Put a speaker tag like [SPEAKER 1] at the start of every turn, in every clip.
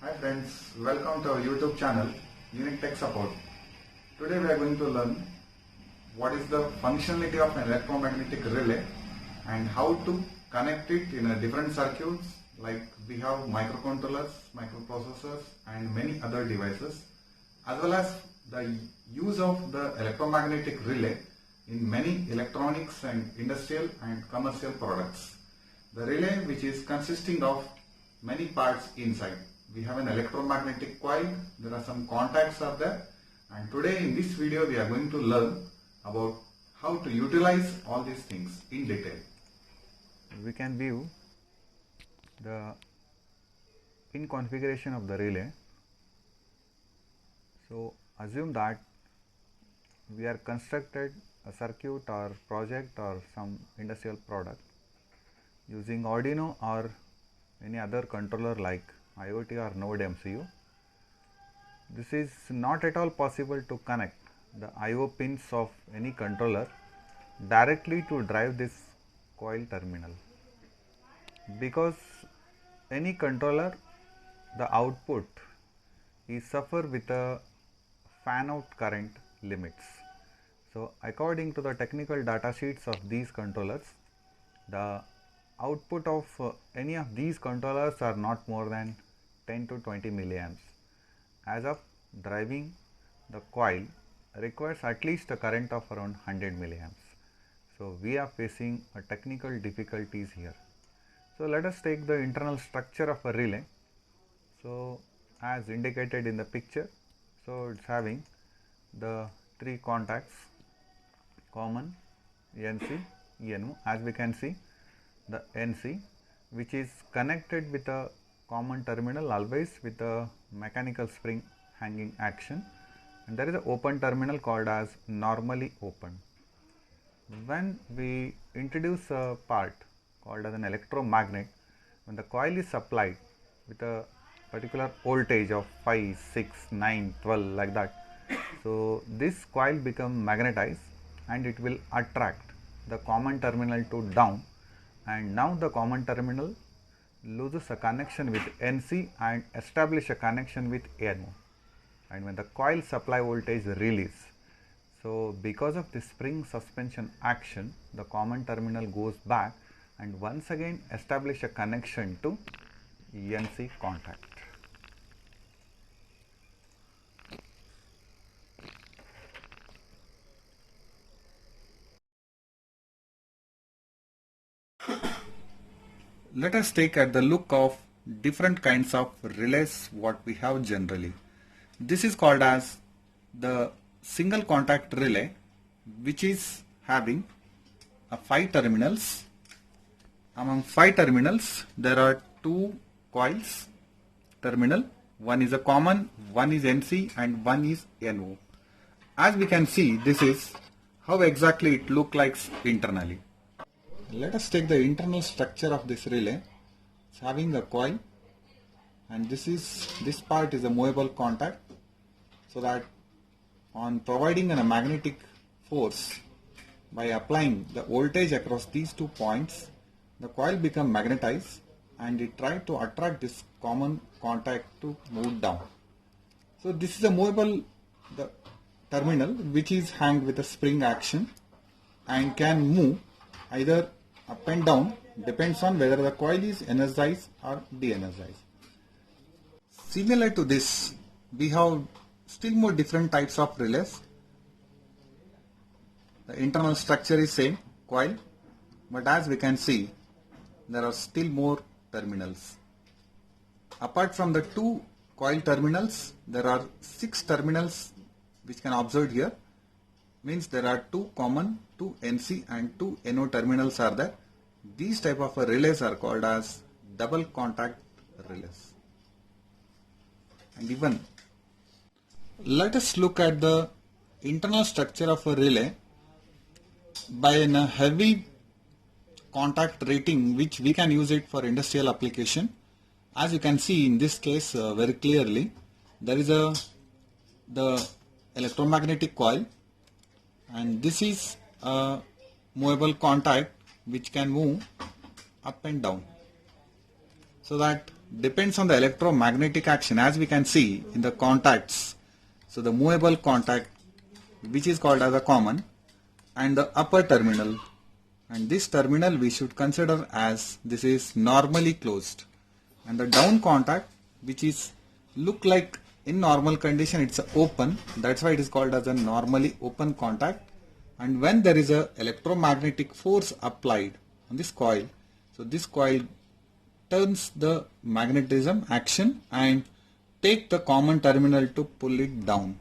[SPEAKER 1] Hi friends, welcome to our YouTube channel Unique Tech Support. Today we are going to learn what is the functionality of an electromagnetic relay and how to connect it in a different circuits, like we have microcontrollers, microprocessors and many other devices, as well as the use of the electromagnetic relay in many electronics and industrial and commercial products. The relay, which is consisting of many parts inside. We have an electromagnetic coil, there are some contacts are there, and today in this video we are going to learn about how to utilize all these things in detail.
[SPEAKER 2] We can view the pin configuration of the relay. So assume that we are constructed a circuit or project or some industrial product using Arduino or any other controller like IoT or Node MCU. This is not at all possible to connect the IO pins of any controller directly to drive this coil terminal, because any controller, the output is suffer with a fan out current limits. So according to the technical data sheets of these controllers, the output of any of these controllers are not more than 10 to 20 milliamps. As of driving the coil requires at least a current of around 100 milliamps. So we are facing a technical difficulties here. So let us take the internal structure of a relay. So as indicated in the picture, so it's having the three contacts, common, NC, NO. As we can see, the NC, which is connected with a common terminal always with a mechanical spring hanging action, and there is an open terminal called as normally open. When we introduce a part called as an electromagnet, when the coil is supplied with a particular voltage of 5, 6, 9, 12 like that, so this coil become magnetized and it will attract the common terminal to down, and now the common terminal loses a connection with NC and establish a connection with NO, and when the coil supply voltage release, so because of the spring suspension action, the common terminal goes back and once again establish a connection to NC contact.
[SPEAKER 1] Let us take at the look of different kinds of relays what we have generally. This is called as the single contact relay, which is having 5 terminals. Among 5 terminals there are 2 coils terminal. One is a common, one is NC and one is NO. As we can see, this is how exactly it looks like internally. Let us take the internal structure of this relay. It's having a coil, and this part is a movable contact, so that on providing a magnetic force by applying the voltage across these 2 points, the coil become magnetized and it try to attract this common contact to move down. So this is a movable terminal which is hanged with a spring action and can move either up and down, depends on whether the coil is energized or de-energized. Similar to this, we have still more different types of relays. The internal structure is same, coil, but as we can see, there are still more terminals. Apart from the 2 coil terminals, there are 6 terminals which can observed here. Means there are 2 common, 2 NC and 2 NO terminals are there. These type of relays are called as double contact relays. And even let us look at the internal structure of a relay by a heavy contact rating, which we can use it for industrial application. As you can see in this case very clearly, there is the electromagnetic coil, and this is a movable contact which can move up and down, so that depends on the electromagnetic action, as we can see in the contacts. So the movable contact, which is called as a common, and the upper terminal, and this terminal we should consider as this is normally closed, and the down contact, which is look like in normal condition it's open, that's why it is called as a normally open contact. And when there is a electromagnetic force applied on this coil, so this coil turns the magnetism action and take the common terminal to pull it down.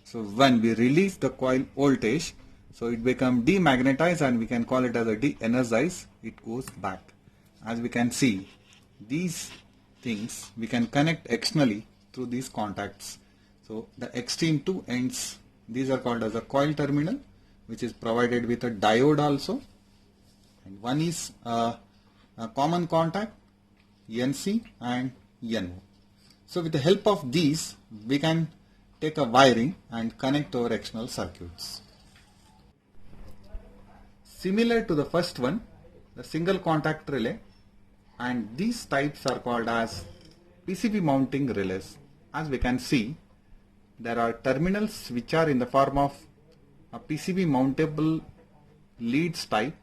[SPEAKER 1] So when we release the coil voltage, so it becomes demagnetized and we can call it as a de-energized, it goes back. As we can see, these things we can connect externally through these contacts. So the extreme two ends, these are called as a coil terminal, which is provided with a diode also, and one is a common contact NC and NO. So with the help of these we can take a wiring and connect our external circuits. Similar to the first one, the single contact relay, and these types are called as PCB mounting relays. As we can see, there are terminals which are in the form of a PCB mountable leads type,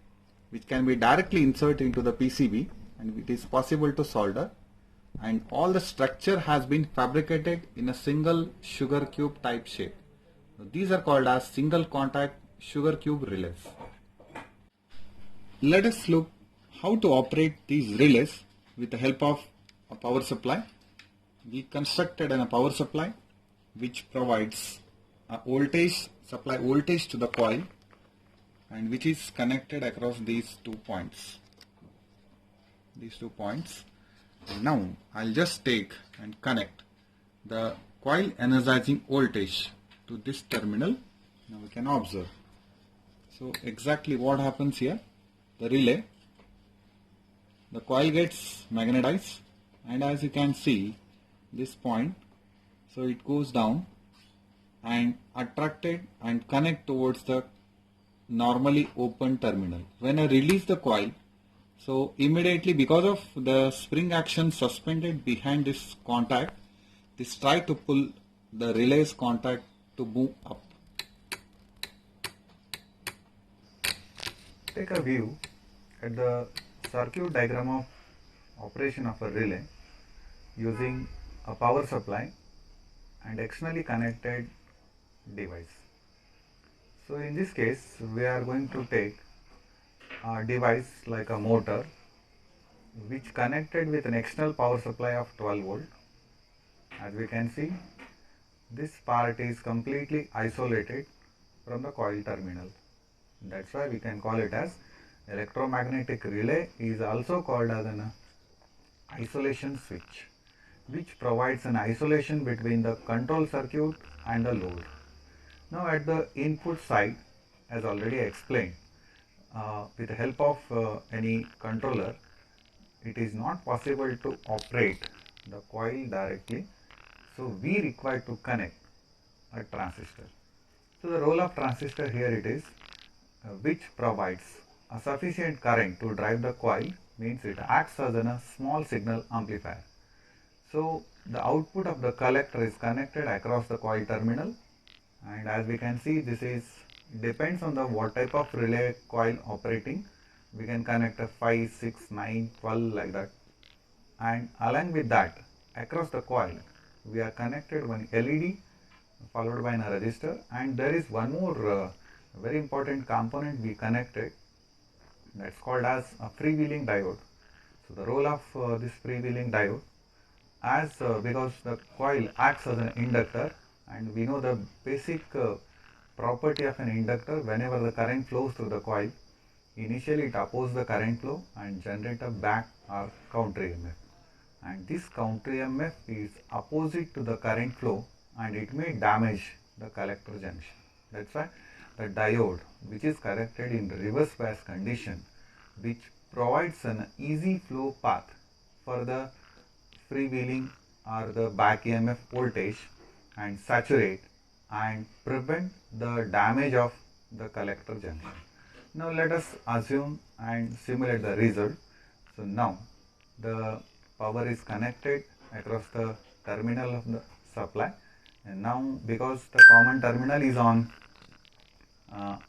[SPEAKER 1] which can be directly inserted into the PCB and it is possible to solder, and all the structure has been fabricated in a single sugar cube type shape. So these are called as single contact sugar cube relays. Let us look how to operate these relays with the help of a power supply. We constructed a power supply which provides a voltage, supply voltage to the coil, and which is connected across these 2 points. And now I'll just take and connect the coil energizing voltage to this terminal. Now we can observe. So exactly what happens here, the relay, the coil gets magnetized, and as you can see this point, so it goes down and attracted and connect towards the normally open terminal. When I release the coil, so immediately because of the spring action suspended behind this contact, this try to pull the relay's contact to move up.
[SPEAKER 2] Take a view at the circuit diagram of operation of a relay using a power supply and externally connected device. So in this case we are going to take a device like a motor which connected with an external power supply of 12 volt. As we can see, this part is completely isolated from the coil terminal. That's why we can call it as electromagnetic relay, is also called as an isolation switch, which provides an isolation between the control circuit and the load. Now at the input side, as already explained, with the help of any controller, it is not possible to operate the coil directly, so we require to connect a transistor. So the role of transistor here it is, which provides a sufficient current to drive the coil, means it acts as a small signal amplifier. So the output of the collector is connected across the coil terminal, and as we can see, this is depends on the what type of relay coil operating. We can connect a 5, 6, 9, 12 like that, and along with that across the coil we are connected one LED followed by a resistor, and there is one more very important component we connected, that's called as a freewheeling diode. So the role of this freewheeling diode, as because the coil acts as an inductor, and we know the basic property of an inductor, whenever the current flows through the coil, initially it opposes the current flow and generate a back or counter EMF, and this counter EMF is opposite to the current flow and it may damage the collector junction. That's why the diode, which is connected in reverse bias condition, which provides an easy flow path for the freewheeling or the back EMF voltage and saturate and prevent the damage of the collector junction. Now let us assume and simulate the result. So now the power is connected across the terminal of the supply, and now because the common terminal is on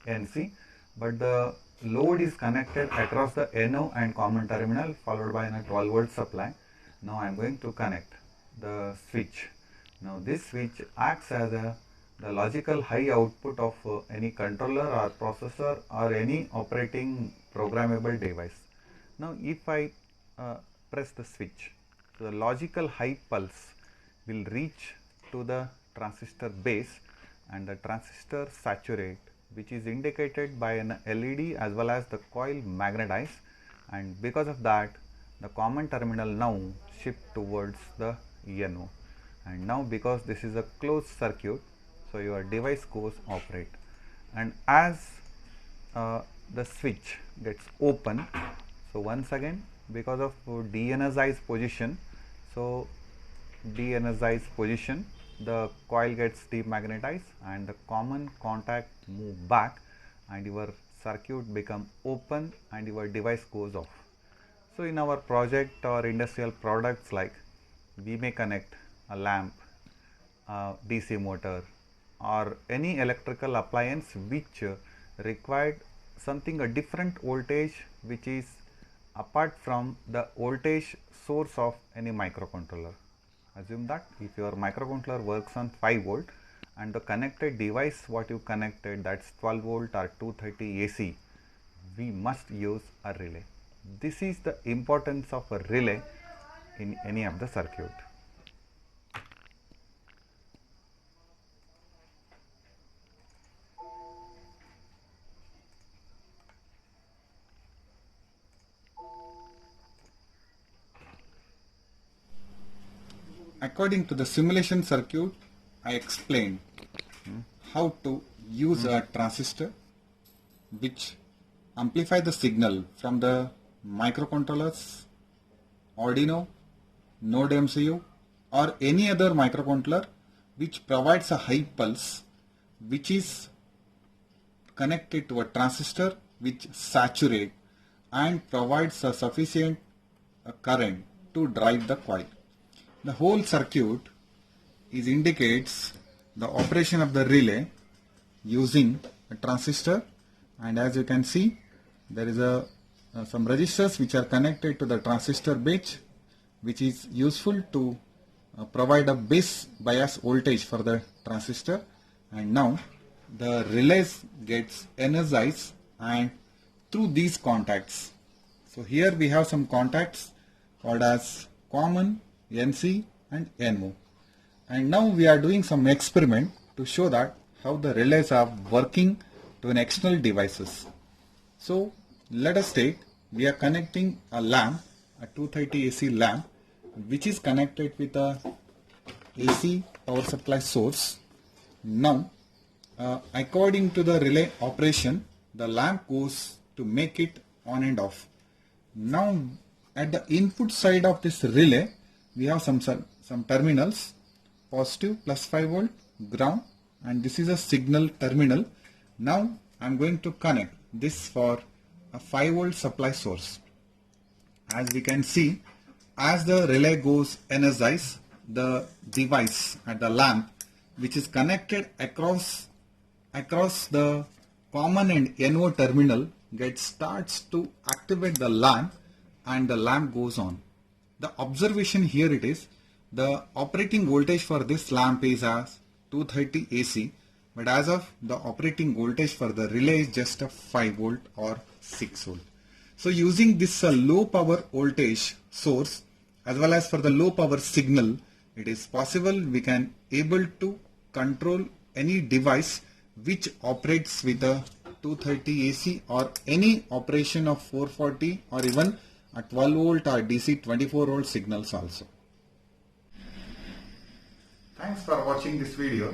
[SPEAKER 2] NC, but the load is connected across the NO and common terminal followed by a 12 volt supply. Now I am going to connect the switch. Now this switch acts as the logical high output of any controller or processor or any operating programmable device. Now if I press the switch, so the logical high pulse will reach to the transistor base and the transistor saturate, which is indicated by an LED as well as the coil magnetize, and because of that the common terminal now shift towards the NO, and now because this is a closed circuit, so your device goes operate. And as the switch gets open, so once again because of de-energized position, so de-energized position, the coil gets demagnetized and the common contact move back and your circuit become open and your device goes off. So in our project or industrial products, like we may connect a lamp, a DC motor or any electrical appliance which required something a different voltage which is apart from the voltage source of any microcontroller. Assume that if your microcontroller works on 5 volt and the connected device what you connected, that's 12 volt or 230 AC, we must use a relay. This is the importance of a relay in any of the circuit.
[SPEAKER 1] According to the simulation circuit, I explained how to use a transistor which amplify the signal from the microcontrollers, Arduino, Node MCU or any other microcontroller which provides a high pulse which is connected to a transistor which saturate and provides a sufficient current to drive the coil. The whole circuit indicates the operation of the relay using a transistor, and as you can see there is some resistors which are connected to the transistor base, which is useful to provide a base bias voltage for the transistor. And now the relays gets energized and through these contacts. So here we have some contacts called as common, NC and NO, and now we are doing some experiment to show that how the relays are working to an external devices. So let us take, we are connecting a lamp, a 230 AC lamp which is connected with a AC power supply source. Now according to the relay operation, the lamp goes to make it on and off. Now at the input side of this relay we have some terminals, positive plus 5 volt, ground, and this is a signal terminal. Now I am going to connect this for a 5 volt supply source. As we can see, as the relay goes energized, the device at the lamp which is connected across the common and NO terminal starts to activate the lamp and the lamp goes on. The observation here it is, the operating voltage for this lamp is as 230 AC, but as of the operating voltage for the relay is just a 5 volt or 6 volt. So using this low power voltage source as well as for the low power signal, it is possible we can able to control any device which operates with a 230 AC or any operation of 440 or even a 12 volt or DC 24 volt signals also. Thanks for watching this video,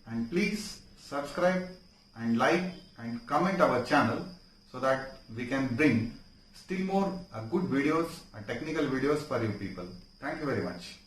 [SPEAKER 1] and please subscribe and like and comment our channel so that we can bring still more good videos, technical videos for you people. Thank you very much.